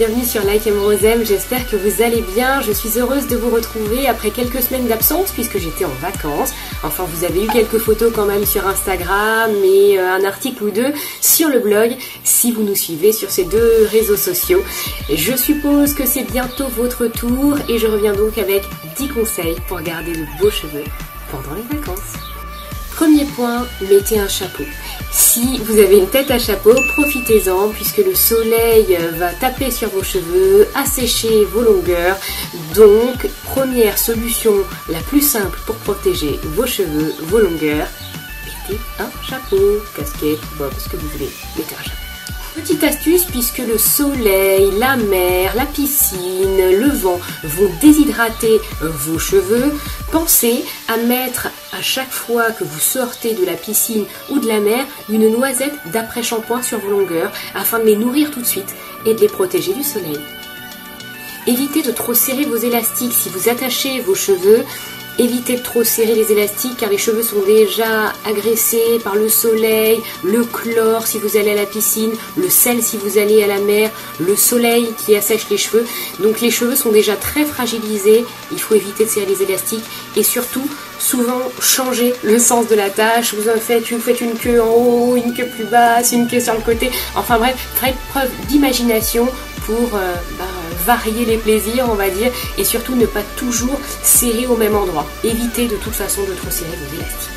bienvenue sur Like M Rosem, j'espère que vous allez bien. Je suis heureuse de vous retrouver après quelques semaines d'absence puisque j'étais en vacances. Enfin, vous avez eu quelques photos quand même sur Instagram et un article ou deux sur le blog si vous nous suivez sur ces deux réseaux sociaux. Et je suppose que c'est bientôt votre tour et je reviens donc avec 10 conseils pour garder de beaux cheveux pendant les vacances. Premier point, mettez un chapeau. Si vous avez une tête à chapeau, profitez-en puisque le soleil va taper sur vos cheveux, assécher vos longueurs. Donc, première solution la plus simple pour protéger vos cheveux, vos longueurs, mettez un chapeau, casquette, bob, ce que vous voulez, mettez un chapeau. Petite astuce, puisque le soleil, la mer, la piscine, le vent vont déshydrater vos cheveux, pensez à mettre à chaque fois que vous sortez de la piscine ou de la mer une noisette d'après-shampoing sur vos longueurs afin de les nourrir tout de suite et de les protéger du soleil. Évitez de trop serrer vos élastiques si vous attachez vos cheveux. Évitez de trop serrer les élastiques car les cheveux sont déjà agressés par le soleil, le chlore si vous allez à la piscine, le sel si vous allez à la mer, le soleil qui assèche les cheveux. Donc les cheveux sont déjà très fragilisés, il faut éviter de serrer les élastiques et surtout souvent changer le sens de l'attache. Vous faites une queue en haut, une queue plus basse, une queue sur le côté. Enfin bref, faites preuve d'imagination pour varier les plaisirs, on va dire, et surtout ne pas toujours serrer au même endroit. Évitez de toute façon de trop serrer vos élastiques.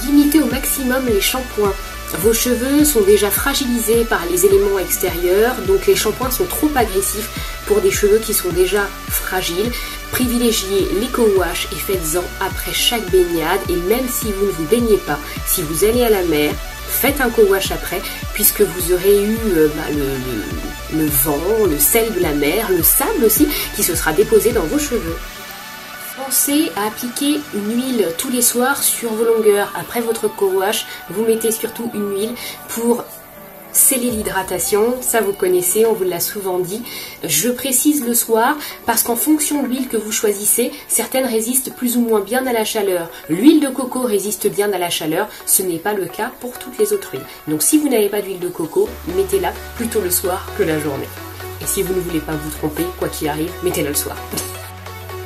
Limitez au maximum les shampoings. Vos cheveux sont déjà fragilisés par les éléments extérieurs, donc les shampoings sont trop agressifs pour des cheveux qui sont déjà fragiles. Privilégiez l'éco-wash et faites-en après chaque baignade, et même si vous ne vous baignez pas, si vous allez à la mer, faites un co-wash après, puisque vous aurez eu le vent, le sel de la mer, le sable aussi, qui se sera déposé dans vos cheveux. Pensez à appliquer une huile tous les soirs sur vos longueurs. Après votre co-wash, vous mettez surtout une huile pour sceller l'hydratation, ça vous connaissez, on vous l'a souvent dit. Je précise le soir parce qu'en fonction de l'huile que vous choisissez, certaines résistent plus ou moins bien à la chaleur. L'huile de coco résiste bien à la chaleur, ce n'est pas le cas pour toutes les autres huiles. Donc si vous n'avez pas d'huile de coco, mettez-la plutôt le soir que la journée. Et si vous ne voulez pas vous tromper, quoi qu'il arrive, mettez-la le soir.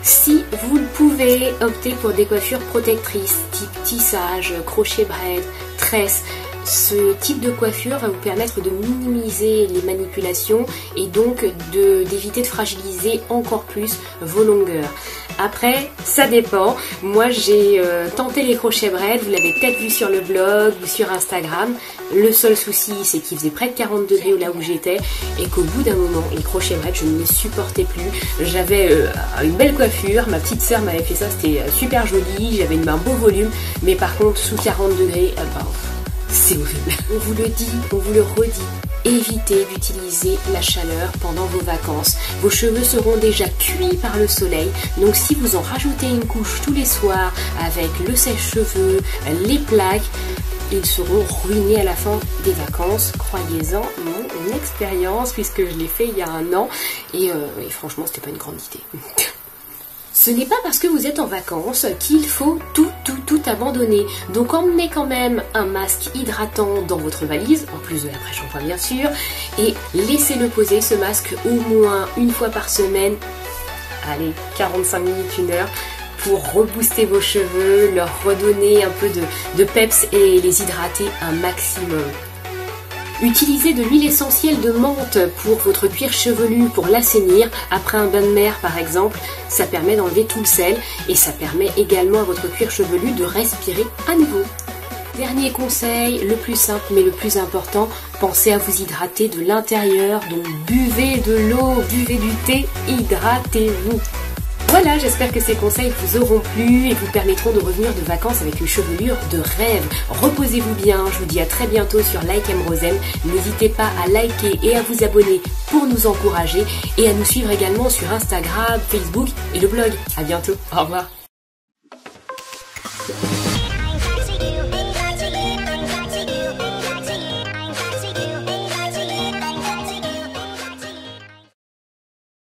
Si vous le pouvez, optez pour des coiffures protectrices, type tissage, crochet braid, tresse. Ce type de coiffure va vous permettre de minimiser les manipulations et donc d'éviter de fragiliser encore plus vos longueurs. Après, ça dépend. Moi, j'ai tenté les crochets braid, vous l'avez peut-être vu sur le blog ou sur Instagram. Le seul souci, c'est qu'il faisait près de 40 degrés là où j'étais et qu'au bout d'un moment, les crochets braid, je ne les supportais plus. J'avais une belle coiffure, ma petite sœur m'avait fait ça, c'était super joli, j'avais un beau volume, mais par contre, sous 40 degrés, c'est horrible. On vous le dit, on vous le redit. Évitez d'utiliser la chaleur pendant vos vacances. Vos cheveux seront déjà cuits par le soleil. Donc si vous en rajoutez une couche tous les soirs avec le sèche-cheveux, les plaques, ils seront ruinés à la fin des vacances. Croyez-en, mon expérience, puisque je l'ai fait il y a 1 an. Et franchement, c'était pas une grande idée. Ce n'est pas parce que vous êtes en vacances qu'il faut tout abandonner. Donc emmenez quand même un masque hydratant dans votre valise, en plus de l'après-shampoing bien sûr, et laissez-le poser ce masque au moins une fois par semaine, allez, 45 minutes, 1 heure, pour rebooster vos cheveux, leur redonner un peu de peps et les hydrater un maximum. Utilisez de l'huile essentielle de menthe pour votre cuir chevelu pour l'assainir après un bain de mer par exemple. Ça permet d'enlever tout le sel et ça permet également à votre cuir chevelu de respirer à nouveau. Dernier conseil, le plus simple mais le plus important, pensez à vous hydrater de l'intérieur. Donc buvez de l'eau, buvez du thé, hydratez-vous. Voilà, j'espère que ces conseils vous auront plu et vous permettront de revenir de vacances avec une chevelure de rêve. Reposez-vous bien, je vous dis à très bientôt sur Like M Rosem. N'hésitez pas à liker et à vous abonner pour nous encourager et à nous suivre également sur Instagram, Facebook et le blog. À bientôt, au revoir.